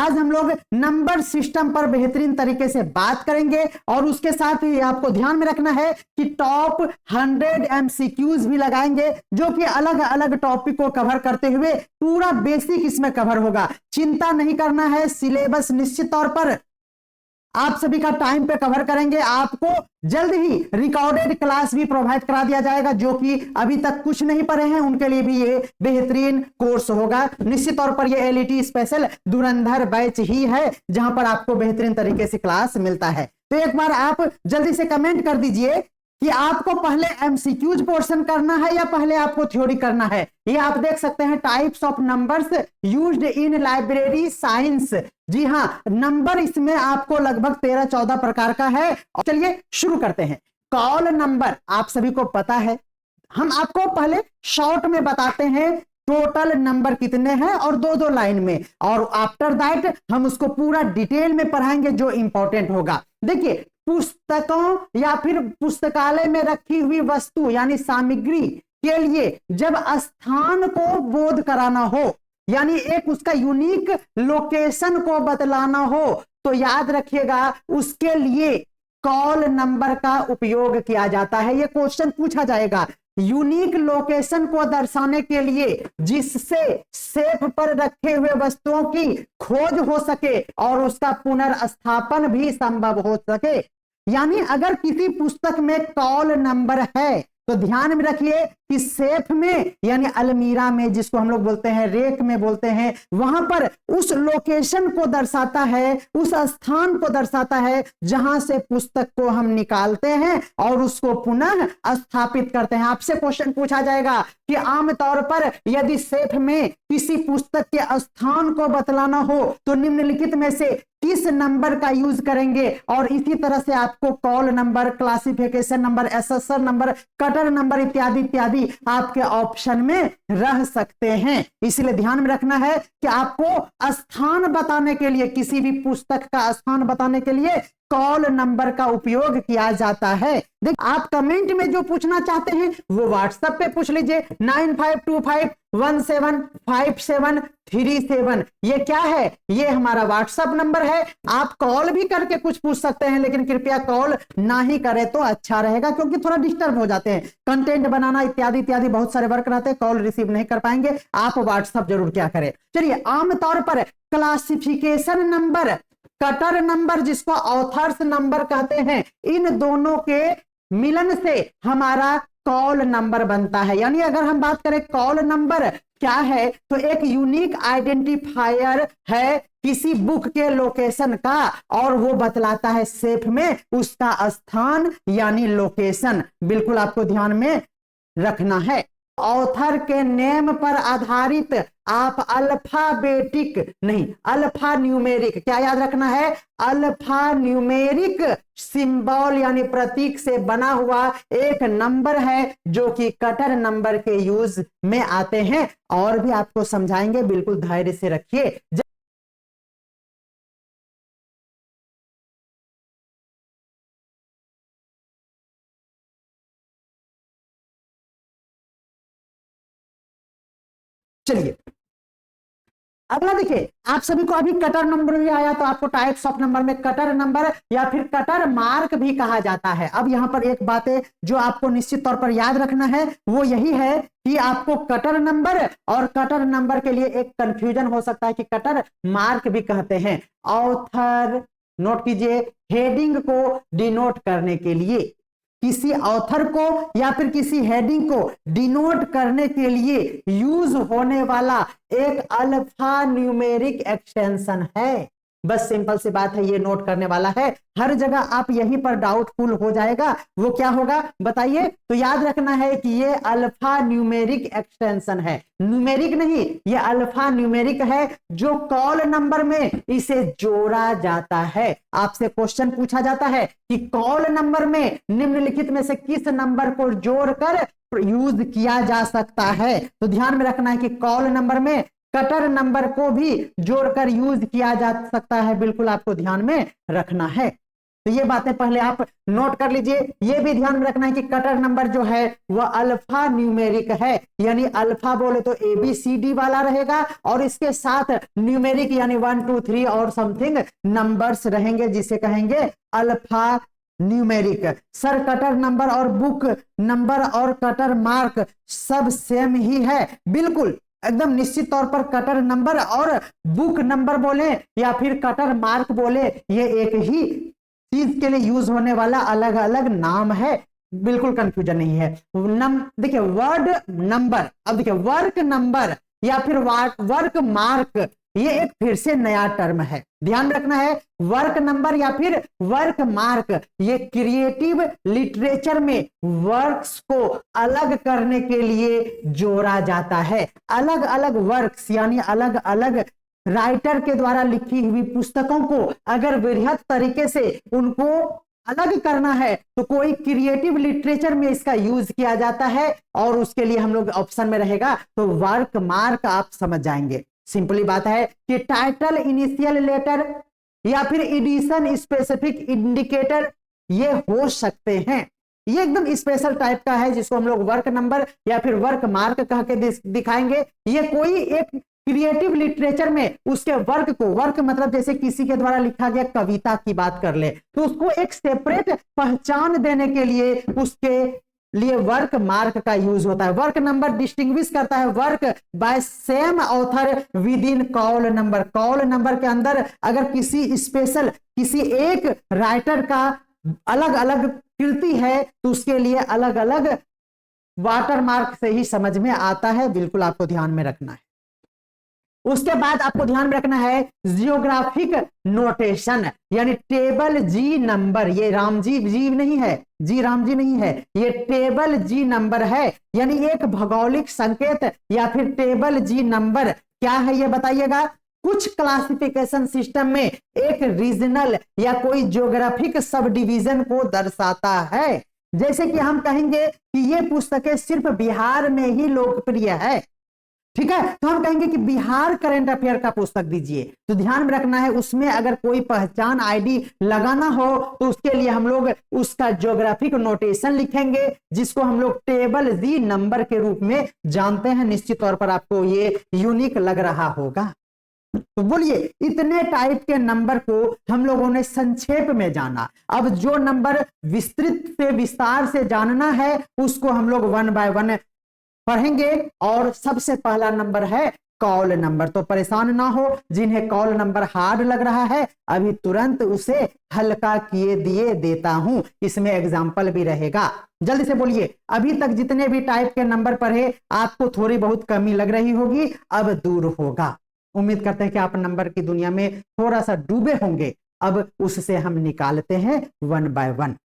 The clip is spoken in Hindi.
आज हम लोग नंबर सिस्टम पर बेहतरीन तरीके से बात करेंगे और उसके साथ ही आपको ध्यान में रखना है कि टॉप 100 एमसीक्यूज भी लगाएंगे जो कि अलग अलग टॉपिक को कवर करते हुए पूरा बेसिक इसमें कवर होगा। चिंता नहीं करना है, सिलेबस निश्चित तौर पर आप सभी का टाइम पे कवर करेंगे। आपको जल्द ही रिकॉर्डेड क्लास भी प्रोवाइड करा दिया जाएगा, जो कि अभी तक कुछ नहीं पढ़े हैं उनके लिए भी ये बेहतरीन कोर्स होगा। निश्चित तौर पर ये एलईटी स्पेशल धुरंधर बैच ही है जहां पर आपको बेहतरीन तरीके से क्लास मिलता है। तो एक बार आप जल्दी से कमेंट कर दीजिए कि आपको पहले एमसीक्यूज पोर्शन करना है या पहले आपको थ्योरी करना है। ये आप देख सकते हैं types of numbers used in library science. जी हां, नंबर इसमें आपको लगभग 13-14 प्रकार का है। चलिए शुरू करते हैं। कॉल नंबर आप सभी को पता है, हम आपको पहले शॉर्ट में बताते हैं टोटल नंबर कितने हैं और दो दो लाइन में, और आफ्टर दैट हम उसको पूरा डिटेल में पढ़ाएंगे जो इंपॉर्टेंट होगा। देखिए, पुस्तकों या फिर पुस्तकालय में रखी हुई वस्तु यानी सामग्री के लिए जब स्थान को बोध कराना हो, यानी एक उसका यूनिक लोकेशन को बतलाना हो, तो याद रखिएगा उसके लिए कॉल नंबर का उपयोग किया जाता है। यह क्वेश्चन पूछा जाएगा, यूनिक लोकेशन को दर्शाने के लिए जिससे सेफ पर रखे हुए वस्तुओं की खोज हो सके और उसका पुनर्स्थापन भी संभव हो सके। यानी अगर किसी पुस्तक में कॉल नंबर है तो ध्यान में रखिए कि सेफ में यानी अलमीरा में, जिसको हम लोग बोलते हैं रेक में बोलते हैं, वहां पर उस लोकेशन को दर्शाता है, उस स्थान को दर्शाता है जहां से पुस्तक को हम निकालते हैं और उसको पुनः स्थापित करते हैं। आपसे क्वेश्चन पूछा जाएगा कि आमतौर पर यदि सेफ में किसी पुस्तक के स्थान को बतलाना हो तो निम्नलिखित में से किस नंबर का यूज करेंगे, और इसी तरह से आपको call number, classification number, assessor number, cutter number इत्यादि इत्यादि आपके ऑप्शन में रह सकते हैं। इसलिए ध्यान में रखना है कि आपको स्थान बताने के लिए, किसी भी पुस्तक का स्थान बताने के लिए कॉल नंबर का उपयोग किया जाता है। देख, आप कमेंट में जो पूछना चाहते हैं वो व्हाट्सएप पे पूछ लीजिए 9525175737। ये क्या है? ये हमारा व्हाट्सएप नंबर है। आप कॉल भी करके कुछ पूछ सकते हैं, लेकिन कृपया कॉल ना ही करें तो अच्छा रहेगा, क्योंकि थोड़ा डिस्टर्ब हो जाते हैं। कंटेंट बनाना इत्यादि इत्यादि बहुत सारे वर्क रहते हैं, कॉल रिसीव नहीं कर पाएंगे। आप व्हाट्सएप जरूर क्या करें। चलिए, आमतौर पर क्लासिफिकेशन नंबर, कटर नंबर जिसको ऑथर्स नंबर कहते हैं, इन दोनों के मिलन से हमारा कॉल नंबर बनता है। यानी अगर हम बात करें कॉल नंबर क्या है, तो एक यूनिक आइडेंटिफायर है किसी बुक के लोकेशन का, और वो बतलाता है सेफ में उसका स्थान यानी लोकेशन। बिल्कुल आपको ध्यान में रखना है। ऑथर के नेम पर आधारित आप अल्फाबेटिक नहीं, अल्फा न्यूमेरिक, क्या याद रखना है? अल्फा न्यूमेरिक सिंबल यानी प्रतीक से बना हुआ एक नंबर है जो कि कटर नंबर के यूज में आते हैं, और भी आपको समझाएंगे। बिल्कुल धैर्य से रखिए। चलिए अगला देखिए, आप सभी को अभी कटर नंबर भी आया, तो आपको टाइप्स ऑफ नंबर में कटर नंबर या फिर कटर मार्क भी कहा जाता है। अब यहां पर एक बात है जो आपको निश्चित तौर पर याद रखना है, वो यही है कि आपको कटर नंबर और कटर नंबर के लिए एक कंफ्यूजन हो सकता है कि कटर मार्क भी कहते हैं। ऑथर, नोट कीजिए, हेडिंग को डिनोट करने के लिए, किसी ऑथर को या फिर किसी हेडिंग को डिनोट करने के लिए यूज होने वाला एक अल्फा न्यूमेरिक एक्सटेंशन है। बस सिंपल सी बात है, ये नोट करने वाला है। हर जगह आप यहीं पर डाउटफुल हो जाएगा, वो क्या होगा बताइए? तो याद रखना है कि ये अल्फा न्यूमेरिक एक्सटेंशन है, न्यूमेरिक नहीं, ये अल्फा न्यूमेरिक है जो कॉल नंबर में इसे जोड़ा जाता है। आपसे क्वेश्चन पूछा जाता है कि कॉल नंबर में निम्नलिखित में से किस नंबर को जोड़कर यूज किया जा सकता है? तो ध्यान में रखना है कि कॉल नंबर में कटर नंबर को भी जोड़कर यूज किया जा सकता है। बिल्कुल आपको ध्यान में रखना है। तो ये बातें पहले आप नोट कर लीजिए। ये भी ध्यान में रखना है कि कटर नंबर जो है वह अल्फा न्यूमेरिक है, यानी अल्फा बोले तो ABCD वाला रहेगा और इसके साथ न्यूमेरिक यानी 1 2 3 और समथिंग नंबर्स रहेंगे, जिसे कहेंगे alpha numeric. Sir cutter number और बुक नंबर और कटर मार्क सब सेम ही है? बिल्कुल एकदम निश्चित तौर पर कटर नंबर और बुक नंबर बोले या फिर कटर मार्क बोले, ये एक ही चीज के लिए यूज होने वाला अलग अलग नाम है, बिल्कुल कंफ्यूजन नहीं है। देखिए वर्ड नंबर, अब देखिए वर्क नंबर या फिर वर्क मार्क, ये एक फिर से नया टर्म है, ध्यान रखना है। वर्क नंबर या फिर वर्क मार्क, ये क्रिएटिव लिटरेचर में वर्क्स को अलग करने के लिए जोड़ा जाता है। अलग अलग वर्क्स यानी अलग अलग राइटर के द्वारा लिखी हुई पुस्तकों को अगर वृहत तरीके से उनको अलग करना है तो कोई क्रिएटिव लिटरेचर में इसका यूज किया जाता है, और उसके लिए हम लोग ऑप्शन में रहेगा तो वर्क मार्क आप समझ जाएंगे। सिंपली बात है कि टाइटल, इनिशियल लेटर या फिर एडिशन स्पेसिफिक इंडिकेटर ये हो सकते हैं। ये एकदम स्पेशल टाइप का है जिसको हम लोग वर्क नंबर या फिर वर्क मार्क कह के दिखाएंगे। ये कोई एक क्रिएटिव लिटरेचर में उसके वर्क को, वर्क मतलब जैसे किसी के द्वारा लिखा गया कविता की बात कर ले तो उसको एक सेपरेट पहचान देने के लिए उसके लिए वर्क मार्क का यूज होता है। वर्क नंबर डिस्टिंग्विश करता है work by same author with in call number. Call number के अंदर अगर किसी स्पेशल किसी एक राइटर का अलग अलग कृति है तो उसके लिए अलग अलग वाटर मार्क से ही समझ में आता है, बिल्कुल आपको ध्यान में रखना है। उसके बाद आपको ध्यान में रखना है जियोग्राफिक नोटेशन यानी टेबल जी नंबर। ये रामजी जी नहीं है, जी रामजी नहीं है, ये टेबल जी नंबर है, यानी एक भौगोलिक संकेत या फिर टेबल जी नंबर क्या है ये बताइएगा। कुछ क्लासिफिकेशन सिस्टम में एक रीजनल या कोई ज्योग्राफिक सब डिवीजन को दर्शाता है। जैसे कि हम कहेंगे कि ये पुस्तकें सिर्फ बिहार में ही लोकप्रिय है, ठीक है, तो हम कहेंगे कि बिहार करंट अफेयर का पुस्तक दीजिए। तो ध्यान में रखना है उसमें अगर कोई पहचान आईडी लगाना हो तो उसके लिए हम लोग उसका ज्योग्राफिक नोटेशन लिखेंगे जिसको हम लोग टेबल जी नंबर के रूप में जानते हैं। निश्चित तौर पर आपको ये यूनिक लग रहा होगा। तो बोलिए इतने टाइप के नंबर को हम लोगों ने संक्षेप में जाना। अब जो नंबर विस्तृत से विस्तार से जानना है उसको हम लोग 1 बाय 1 पढ़ेंगे। और सबसे पहला नंबर है कॉल नंबर। तो परेशान ना हो, जिन्हें कॉल नंबर हार्ड लग रहा है अभी तुरंत उसे हल्का किए दिए देता हूं, इसमें एग्जाम्पल भी रहेगा। जल्दी से बोलिए, अभी तक जितने भी टाइप के नंबर पढ़े आपको थोड़ी बहुत कमी लग रही होगी, अब दूर होगा। उम्मीद करते हैं कि आप नंबर की दुनिया में थोड़ा सा डूबे होंगे। अब उससे हम निकालते हैं 1 बाय 1।